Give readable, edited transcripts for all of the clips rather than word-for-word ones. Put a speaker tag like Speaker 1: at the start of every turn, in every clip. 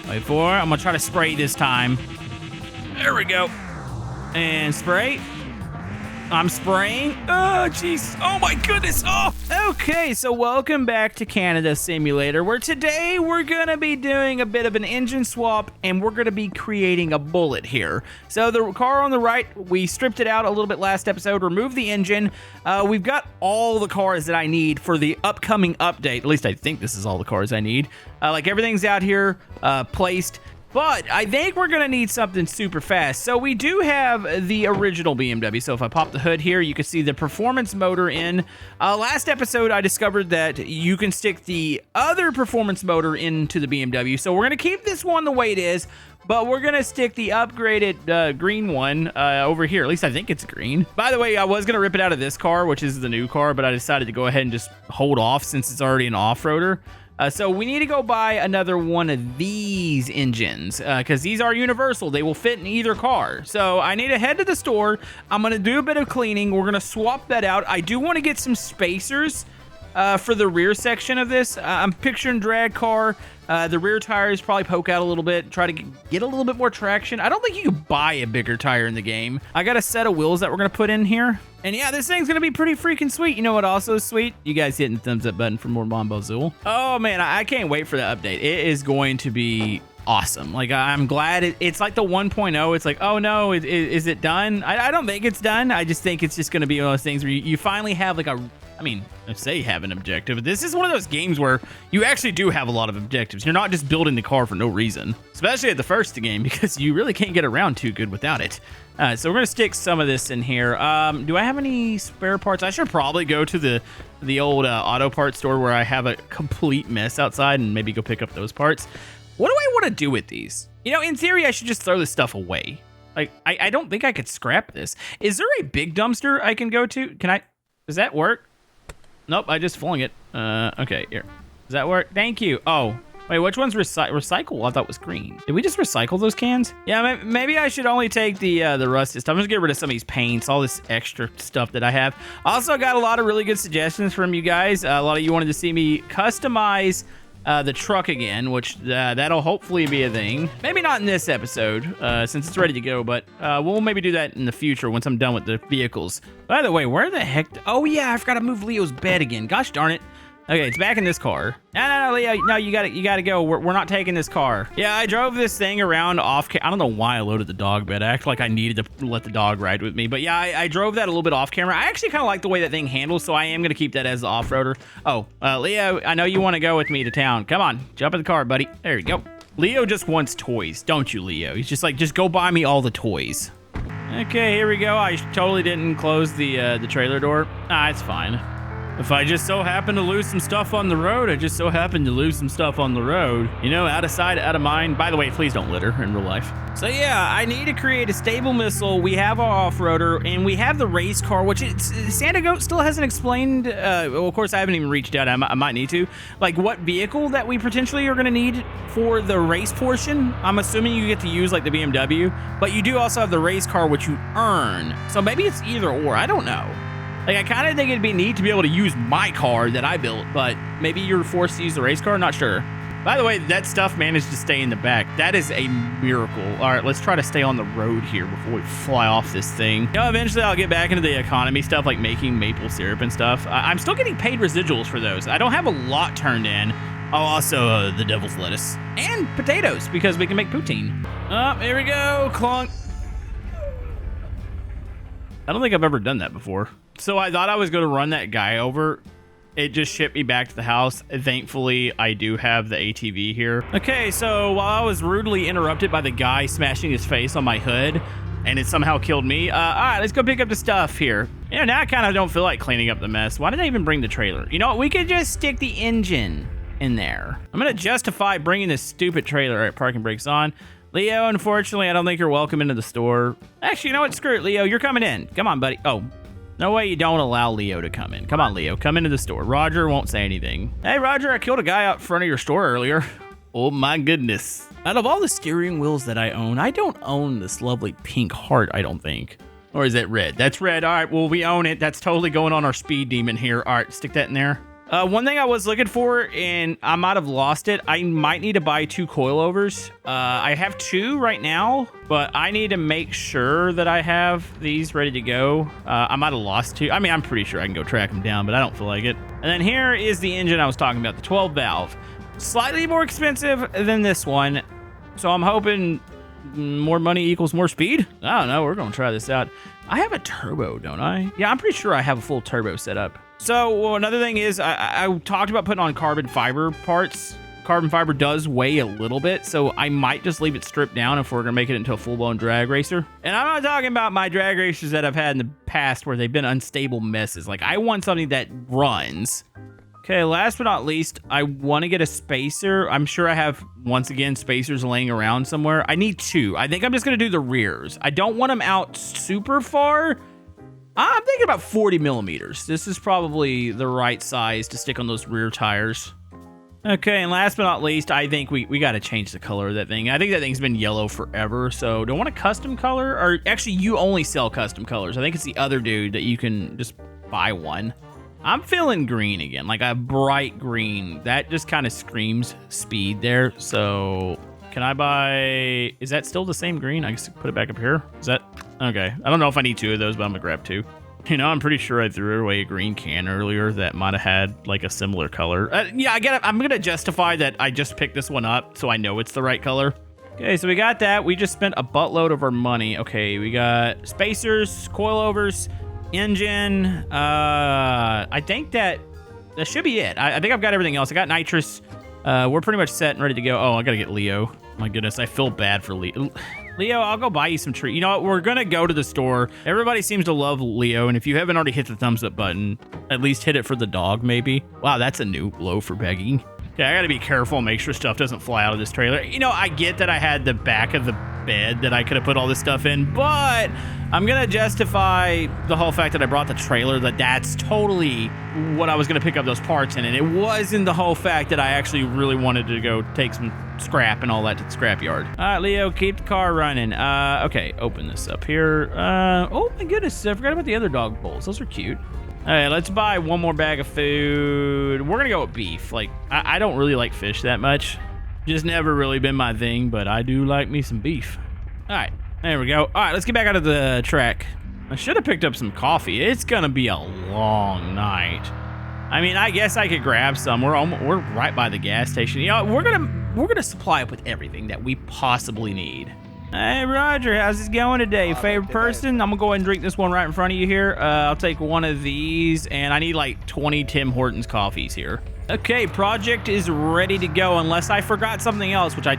Speaker 1: Wait for it. I'm gonna try to spray this time. There we go. And spray. I'm spraying. Oh, jeez. Oh, my goodness. Oh. Okay, so welcome back to Canada Simulator, where today we're going to be doing a bit of an engine swap, and we're going to be creating a bullet here. So the car on the right, we stripped it out a little bit last episode, removed the engine. We've got all the cars that I need for the upcoming update. At least I think this is all the cars I need. Like everything's out here placed. But I think we're gonna need something super fast. So we do have the original BMW. So if I pop the hood here, you can see the performance motor in. Last episode, I discovered that you can stick the other performance motor into the BMW. So we're gonna keep this one the way it is, but we're gonna stick the upgraded green one over here. At least I think it's green. By the way, I was gonna rip it out of this car, which is the new car, but I decided to go ahead and just hold off since it's already an off-roader. So we need to go buy another one of these engines because these are universal. They will fit in either car. So I need to head to the store. I'm going to do a bit of cleaning. We're going to swap that out. I do want to get some spacers for the rear section of this. I'm picturing drag car. The rear tires probably poke out a little bit. Try to get a little bit more traction. I don't think you can buy a bigger tire in the game. I got a set of wheels that we're going to put in here. And yeah, this thing's going to be pretty freaking sweet. You know what also is sweet? You guys hitting the thumbs up button for more Mon Bazou. Oh man, I can't wait for the update. It is going to be awesome. Like, I'm glad it's like the 1.0. It's like, oh no, is it done? I don't think it's done. I just think it's just going to be one of those things where you finally have like I say you have an objective. This is one of those games where you actually do have a lot of objectives. You're not just building the car for no reason, especially at the first game, because you really can't get around too good without it. So we're going to stick some of this in here. Do I have any spare parts? I should probably go to the old auto parts store where I have a complete mess outside and maybe go pick up those parts. What do I want to do with these? You know, in theory, I should just throw this stuff away. Like, I don't think I could scrap this. Is there a big dumpster I can go to? Does that work? Nope, I just flung it. Okay, here. Does that work? Thank you. Oh, wait, which one's recycle? I thought it was green. Did we just recycle those cans? Yeah, maybe I should only take the rusted stuff. I'm just gonna get rid of some of these paints, all this extra stuff that I have. Also got a lot of really good suggestions from you guys. A lot of you wanted to see me customize the truck again, which that'll hopefully be a thing. Maybe not in this episode, since it's ready to go, but we'll maybe do that in the future once I'm done with the vehicles. By the way, where the heck? Oh yeah, I forgot to move Leo's bed again. Gosh darn it. Okay, it's back in this car. No, Leo, no, you gotta go. We're not taking this car. Yeah, I drove this thing around off. I don't know why I loaded the dog bed. I act like I needed to let the dog ride with me. But yeah, I drove that a little bit off camera. I actually kind of like the way that thing handles, so I am gonna keep that as the off-roader. Oh, Leo, I know you want to go with me to town. Come on, jump in the car, buddy. There you go. Leo just wants toys, don't you, Leo? He's just like, just go buy me all the toys. Okay, here we go. I totally didn't close the trailer door. It's fine. If I just so happen to lose some stuff on the road, I just so happen to lose some stuff on the road. You know, out of sight, out of mind. By the way, please don't litter in real life. So yeah, I need to create a stable missile. We have our off-roader, and we have the race car, which Santa Goat still hasn't explained. Well, of course, I haven't even reached out. I might need to. Like, what vehicle that we potentially are going to need for the race portion. I'm assuming you get to use, like, the BMW, but you do also have the race car, which you earn. So maybe it's either or. I don't know. Like, I kind of think it'd be neat to be able to use my car that I built, but maybe you're forced to use the race car? Not sure. By the way, that stuff managed to stay in the back. That is a miracle. All right, let's try to stay on the road here before we fly off this thing. You know, eventually I'll get back into the economy stuff, like making maple syrup and stuff. I'm still getting paid residuals for those. I don't have a lot turned in. Oh, also the devil's lettuce. And potatoes, because we can make poutine. Oh, here we go. Clunk. I don't think I've ever done that before. So I thought I was going to run that guy over. It just shipped me back to the house. Thankfully, I do have the ATV here. Okay, so while I was rudely interrupted by the guy smashing his face on my hood, and it somehow killed me, all right, let's go pick up the stuff here. You know, now I kind of don't feel like cleaning up the mess. Why did I even bring the trailer? You know what? We could just stick the engine in there. I'm going to justify bringing this stupid trailer. All right, parking brakes on. Leo, unfortunately, I don't think you're welcome into the store. Actually, you know what? Screw it, Leo. You're coming in. Come on, buddy. Oh. No way you don't allow Leo to come in. Come on, Leo. Come into the store. Roger won't say anything. Hey, Roger, I killed a guy out front of your store earlier. Oh, my goodness. Out of all the steering wheels that I own, I don't own this lovely pink heart, I don't think. Or is it red? That's red. All right, well, we own it. That's totally going on our speed demon here. All right, stick that in there. One thing I was looking for, and I might have lost it. I might need to buy 2 coilovers. I have 2 right now, but I need to make sure that I have these ready to go. I might have lost 2. I mean, I'm pretty sure I can go track them down, but I don't feel like it. And then here is the engine I was talking about, the 12 valve. Slightly more expensive than this one. So I'm hoping more money equals more speed. I don't know. We're going to try this out. I have a turbo, don't I? Yeah, I'm pretty sure I have a full turbo set up. So another thing is I talked about putting on carbon fiber parts. Carbon fiber does weigh a little bit, so I might just leave it stripped down if we're going to make it into a full-blown drag racer. And I'm not talking about my drag racers that I've had in the past where they've been unstable messes. Like, I want something that runs. Okay, last but not least, I want to get a spacer. I'm sure I have, once again, spacers laying around somewhere. I need 2. I think I'm just going to do the rears. I don't want them out super far. I'm thinking about 40 millimeters. This is probably the right size to stick on those rear tires. Okay, and last but not least, I think we got to change the color of that thing. I think that thing's been yellow forever, so do I want a custom color? Or actually, you only sell custom colors. I think it's the other dude that you can just buy one. I'm feeling green again, like a bright green. That just kind of screams speed there, so... Can I buy... Is that still the same green? I guess put it back up here. Is that... Okay. I don't know if I need 2 of those, but I'm gonna grab 2. You know, I'm pretty sure I threw away a green can earlier that might have had, like, a similar color. Yeah, I get it. I'm gonna justify that I just picked this one up, so I know it's the right color. Okay, so we got that. We just spent a buttload of our money. Okay, we got spacers, coilovers, engine. I think that should be it. I think I've got everything else. I got nitrous. We're pretty much set and ready to go. Oh, I gotta get Leo. My goodness, I feel bad for Leo. Leo, I'll go buy you some treat. You know what? We're gonna go to the store. Everybody seems to love Leo, and if you haven't already hit the thumbs up button, at least hit it for the dog, maybe. Wow, that's a new low for begging. Okay, I gotta be careful and make sure stuff doesn't fly out of this trailer. You know, I get that I had the back of the bed that I could have put all this stuff in, but I'm gonna justify the whole fact that I brought the trailer, that's totally what I was gonna pick up those parts in, and it wasn't the whole fact that I actually really wanted to go take some scrap and all that to the scrapyard. All right, Leo, keep the car running. Okay, open this up here. Oh my goodness, I forgot about the other dog bowls. Those are cute. All right, let's buy one more bag of food. We're gonna go with beef. Like, I don't really like fish that much. Just never really been my thing, but I do like me some beef. All right, there we go. All right, let's get back out of the track. I should have picked up some coffee. It's gonna be a long night. I mean, I guess I could grab some. We're right by the gas station. You know, we're gonna supply up with everything that we possibly need. Hey, Roger, how's it going today? Favorite person? I'm gonna go ahead and drink this one right in front of you here. I'll take one of these, and I need like 20 Tim Hortons coffees here. Okay, project is ready to go, unless I forgot something else, which I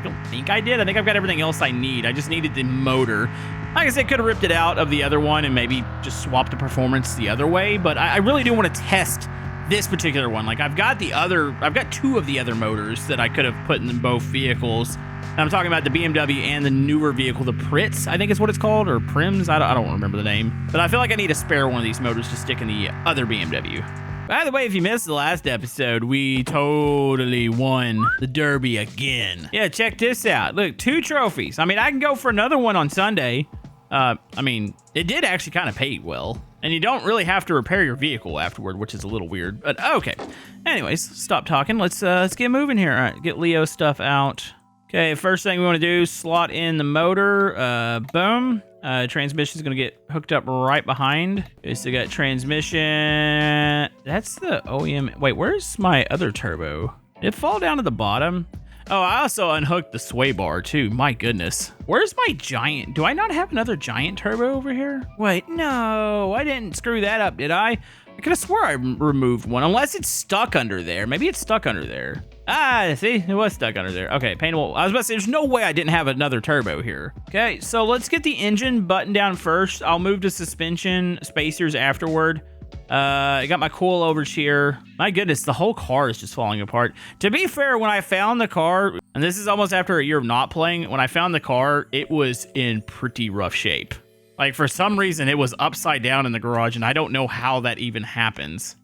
Speaker 1: don't think I did. I think I've got everything else I need. I just needed the motor. Like I said, could have ripped it out of the other one and maybe just swapped the performance the other way, but I really do want to test this particular one. Like, I've got 2 of the other motors that I could have put in both vehicles. And I'm talking about the BMW and the newer vehicle, the Prinz, I think is what it's called, or Prinz. I don't remember the name. But I feel like I need a spare one of these motors to stick in the other BMW. By the way, if you missed the last episode, we totally won the Derby again. Yeah, check this out. Look, 2 trophies. I mean, I can go for another one on Sunday. I mean, it did actually kind of pay well. And you don't really have to repair your vehicle afterward, which is a little weird. But okay. Anyways, stop talking. Let's get moving here. All right, get Leo's stuff out. Okay, first thing we want to do, slot in the motor. Boom. Transmission's going to get hooked up right behind. Okay, so we got transmission. That's the OEM. Wait, where's my other turbo? Did it fall down to the bottom? Oh, I also unhooked the sway bar too. My goodness. Where's my giant? Do I not have another giant turbo over here? Wait, no, I didn't screw that up, did I? I could have swore I removed one, unless it's stuck under there. Maybe it's stuck under there. Ah, see, it was stuck under there. Okay, paintable. I was about to say, there's no way I didn't have another turbo here. Okay, so let's get the engine button down first. I'll move to suspension spacers afterward. I got my coilovers here. My goodness, the whole car is just falling apart. To be fair, when I found the car, and this is almost after a year of not playing, when I found the car, it was in pretty rough shape. Like, for some reason, it was upside down in the garage, and I don't know how that even happens.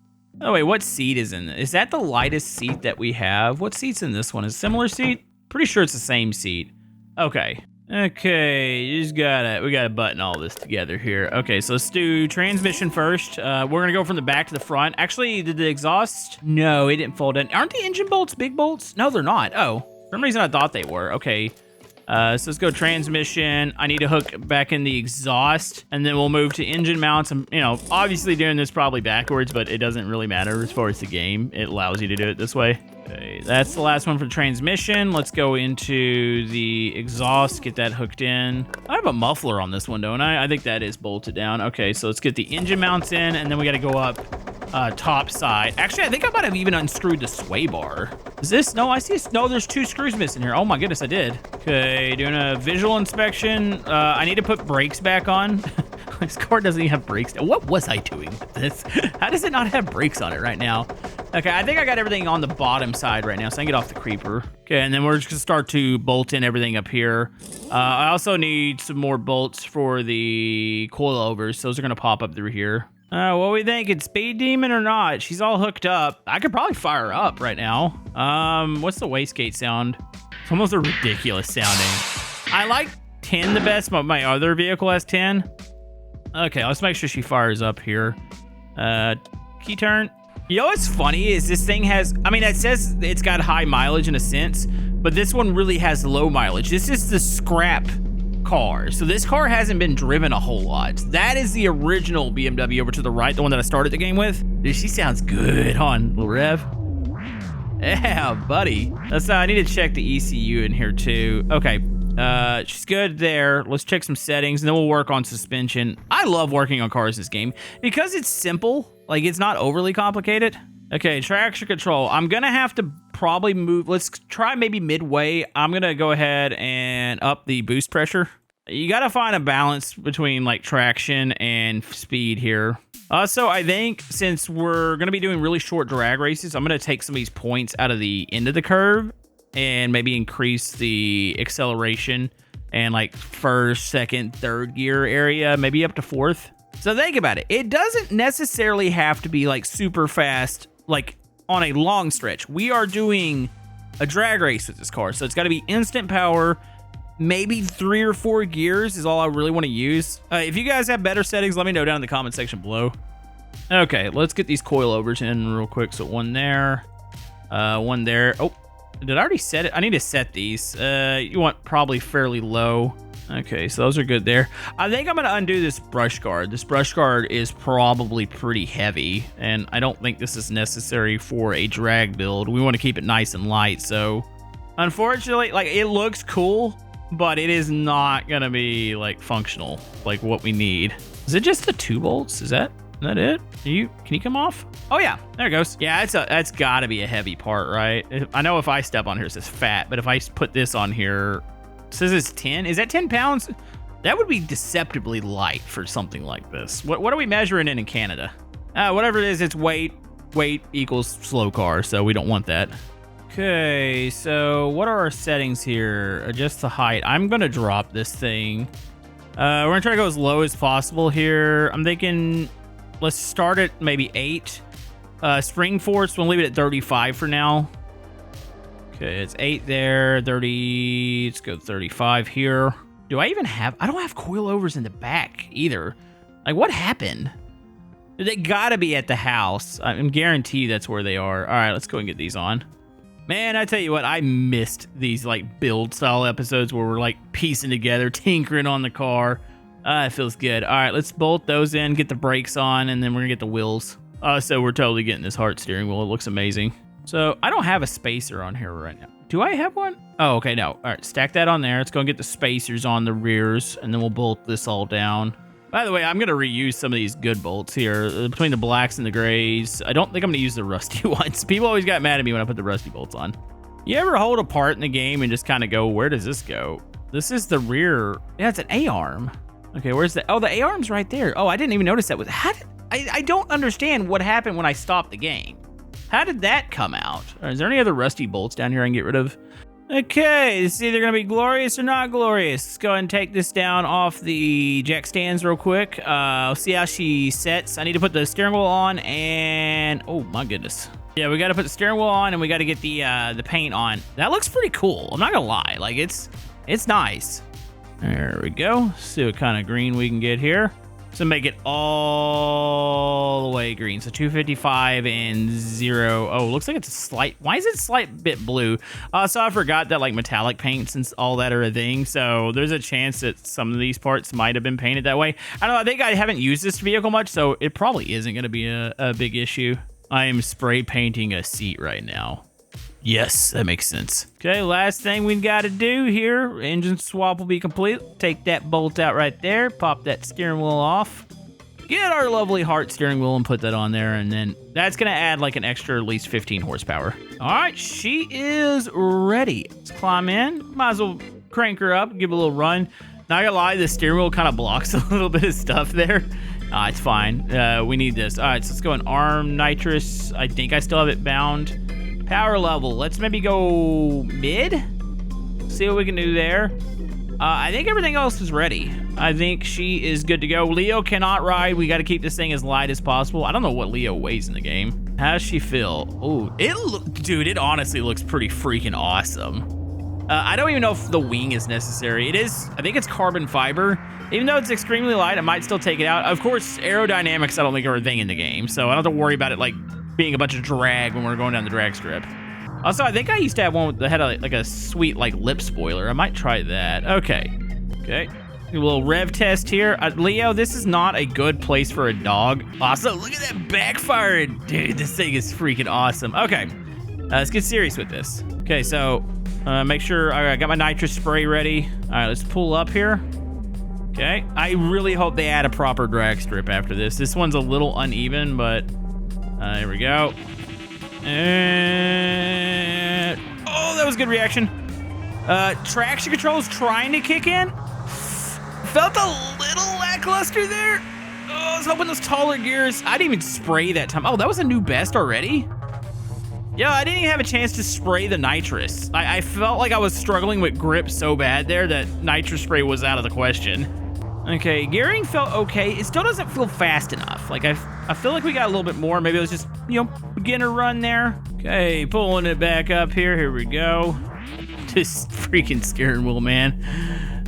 Speaker 1: Oh, wait, what seat is in it? Is that the lightest seat that we have? What seat's in this one? Is it a similar seat? Pretty sure it's the same seat. Okay. Okay, we gotta button all this together here. Okay, so let's do transmission first. We're gonna go from the back to the front. Actually, did the exhaust? No, it didn't fold in. Aren't the engine bolts big bolts? No, they're not. Oh, for some reason I thought they were. Okay, so let's go transmission. I need to hook back in the exhaust, and then we'll move to engine mounts. I'm, obviously doing this probably backwards, but it doesn't really matter as far as the game. It allows you to do it this way. Okay, that's the last one for transmission. Let's go into the exhaust, get that hooked in. I have a muffler on this one, don't I? I think that is bolted down. Okay, so let's get the engine mounts in, and then we got to go up top side. Actually, I think I might have even unscrewed the sway bar. Is this? No, I see. No, there's 2 screws missing here. Oh my goodness, I did. Okay, doing a visual inspection. I need to put brakes back on. This car doesn't even have brakes. What was I doing with this? How does it not have brakes on it right now? Okay, I think I got everything on the bottom side right now, so I can get off the creeper. Okay, and then we're just gonna start to bolt in everything up here. I also need some more bolts for the coilovers. Those are gonna pop up through here. What we thinking? Speed demon or not? She's all hooked up. I could probably fire her up right now. What's the wastegate sound? It's almost a ridiculous sounding. I like 10 the best, but my other vehicle has 10. Okay, let's make sure she fires up here. Key turn. You know what's funny is this thing has, it says it's got high mileage in a sense, but this one really has low mileage. This is the scrap car. So this car hasn't been driven a whole lot. That is the original BMW over to the right, the one that I started the game with. Dude, she sounds good. Hold on, little rev. Yeah, buddy. I need to check the ECU in here too. Okay. She's good there. Let's check some settings, and then we'll work on suspension. I love working on cars in this game because it's simple. Like, it's not overly complicated. Okay, traction control. I'm gonna have to probably move. Let's try maybe midway. I'm gonna go ahead and up the boost pressure. You gotta find a balance between like traction and speed here. So I think since we're gonna be doing really short drag races, I'm gonna take some of these points out of the end of the curve and maybe increase the acceleration and like first, second, third gear area, maybe up to fourth. So think about it. It doesn't necessarily have to be like super fast, like on a long stretch. We are doing a drag race with this car, so it's got to be instant power. Maybe 3 or 4 gears is all I really want to use. If you guys have better settings, let me know down in the comment section below. Okay, let's get these coilovers in real quick. So one there, one there. Oh, did I already set it? I need to set these. You want probably fairly low. Okay, so those are good there. I think I'm going to undo this brush guard. This brush guard is probably pretty heavy, and I don't think this is necessary for a drag build. We want to keep it nice and light, so unfortunately, like, it looks cool, but it is not going to be, like, functional, like what we need. Is it just the 2 bolts? Is that it? Can you come off? Oh, yeah, there it goes. Yeah, that's got to be a heavy part, right? I know if I step on here, it says fat, but if I put this on here, it says it's 10. Is that 10 pounds? That would be deceptively light for something like this. What are we measuring in Canada? Whatever it is, it's weight. Weight equals slow car, so we don't want that. Okay, so what are our settings here? Adjust the height. I'm going to drop this thing. We're going to try to go as low as possible here. I'm thinking let's start at maybe 8. Spring force, we'll leave it at 35 for now. Okay, it's 8 there, 30, let's go 35 here. Do I even have, I don't have coilovers in the back either. Like, what happened? They gotta be at the house. I'm guaranteed that's where they are. All right, let's go and get these on. Man, I tell you what, I missed these like build style episodes where we're like piecing together, tinkering on the car. It feels good. All right, let's bolt those in, get the brakes on, and then we're gonna get the wheels. So we're totally getting this Hart steering wheel. It looks amazing. So I don't have a spacer on here right now. Do I have one? Oh, okay, no. All right, stack that on there. Let's go and get the spacers on the rears, and then we'll bolt this all down. By the way, I'm going to reuse some of these good bolts here between the blacks and the grays. I don't think I'm going to use the rusty ones. People always got mad at me when I put the rusty bolts on. You ever hold a part in the game and just kind of go, where does this go? This is the rear. Yeah, it's an A-arm. Okay, where's the... Oh, the A-arm's right there. Oh, I didn't even notice that. I don't understand what happened when I stopped the game. How did that come out? Is there any other rusty bolts down here I can get rid of? Okay, it's either going to be glorious or not glorious. Let's go ahead and take this down off the jack stands real quick. Let's see how she sets. I need to put the steering wheel on and... Oh, my goodness. Yeah, we got to put the steering wheel on and we got to get the paint on. That looks pretty cool. I'm not going to lie. Like, it's nice. There we go. See what kind of green we can get here. So make it all the way green. So 255 and 0. Oh, looks like it's a slight. Why is it a slight bit blue? So I forgot that like metallic paints and all that are a thing. So there's a chance that some of these parts might have been painted that way. I don't know. I think I haven't used this vehicle much, so it probably isn't going to be a big issue. I am spray painting a seat right now. Yes, that makes sense. Okay, last thing we've got to do here. Engine swap will be complete. Take that bolt out right there. Pop that steering wheel off. Get our lovely heart steering wheel and put that on there. And then that's going to add like an extra at least 15 horsepower. All right, she is ready. Let's climb in. Might as well crank her up, give it a little run. Not gonna lie, the steering wheel kind of blocks a little bit of stuff there. It's fine. We need this. All right, so let's go in arm nitrous. I think I still have it bound. Power level, let's maybe go mid. See what we can do there. I think everything else is ready. I think she is good to go. Leo cannot ride. We got to keep this thing as light as possible. I don't know what Leo weighs in the game. How does she feel? Oh, dude, it honestly looks pretty freaking awesome. I don't even know if the wing is necessary. It is, I think it's carbon fiber. Even though it's extremely light, I might still take it out. Of course, aerodynamics I don't think are a thing in the game, so I don't have to worry about it like being a bunch of drag when we're going down the drag strip. Also, I think I used to have one that had like a sweet like lip spoiler. I might try that. Okay. A little rev test here. Leo, this is not a good place for a dog. Also, look at that backfiring. Dude, this thing is freaking awesome. Okay, let's get serious with this. Okay, so make sure I got my nitrous spray ready. All right, let's pull up here. Okay, I really hope they add a proper drag strip after this. This one's a little uneven, but here we go. And oh, that was a good reaction. Traction control is trying to kick in. Felt a little lackluster there. Oh, I was hoping those taller gears. I didn't even spray that time. Oh, that was a new best already? Yeah, I didn't even have a chance to spray the nitrous. I felt like I was struggling with grip so bad there that nitrous spray was out of the question. Okay, gearing felt okay. It still doesn't feel fast enough. Like I feel like we got a little bit more. Maybe it was just, you know, beginner run there. Okay, pulling it back up here. Here we go. This freaking steering wheel, man.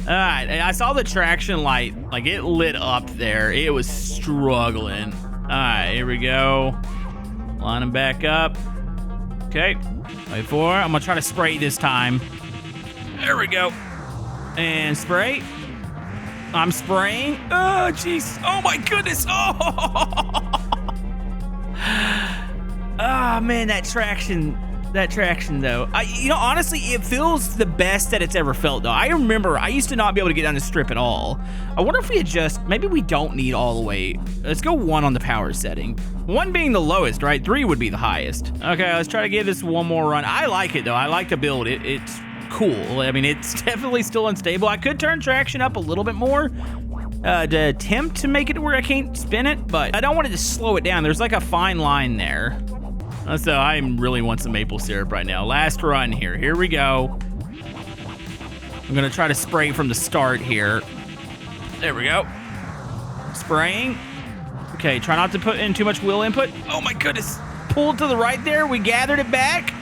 Speaker 1: All right, I saw the traction light. Like it lit up there. It was struggling. All right, here we go. Lining back up. Okay, wait for it. I'm gonna try to spray this time. There we go. And spray. I'm spraying. Oh, jeez. Oh, my goodness. Oh. Oh, man, that traction, though. You know, honestly, it feels the best that it's ever felt, though. I remember I used to not be able to get down the strip at all. I wonder if we adjust. Maybe we don't need all the way. Let's go 1 on the power setting. 1 being the lowest, right? 3 would be the highest. Okay, let's try to give this one more run. I like it, though. I like the build. It's cool. I mean, it's definitely still unstable. I could turn traction up a little bit more to attempt to make it where I can't spin it, but I don't want it to slow it down. There's like a fine line there. So I really want some maple syrup right now. Last run here. Here we go. I'm gonna try to spray from the start here. There we go. Spraying. Okay, try not to put in too much wheel input. Oh my goodness. Pulled to the right there. We gathered it back.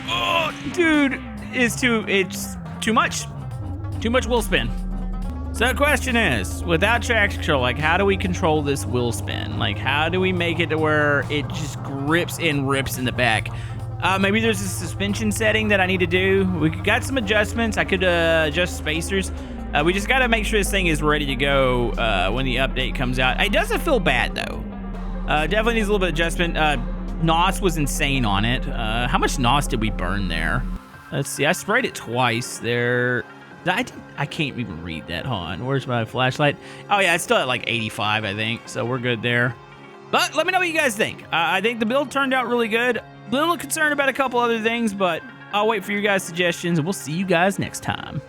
Speaker 1: Oh, dude. It's too much. Too much wheel spin. So the question is, without traction control, like how do we control this wheel spin? Like how do we make it to where it just grips and rips in the back? Maybe there's a suspension setting that I need to do. We got some adjustments. I could adjust spacers. We just got to make sure this thing is ready to go when the update comes out. It doesn't feel bad though. Definitely needs a little bit of adjustment. NOS was insane on it. How much NOS did we burn there? Let's see. I sprayed it twice there. I can't even read that. Hold on. Where's my flashlight? Oh, yeah. It's still at like 85, I think. So we're good there. But let me know what you guys think. I think the build turned out really good. A little concerned about a couple other things, but I'll wait for your guys' suggestions, and we'll see you guys next time.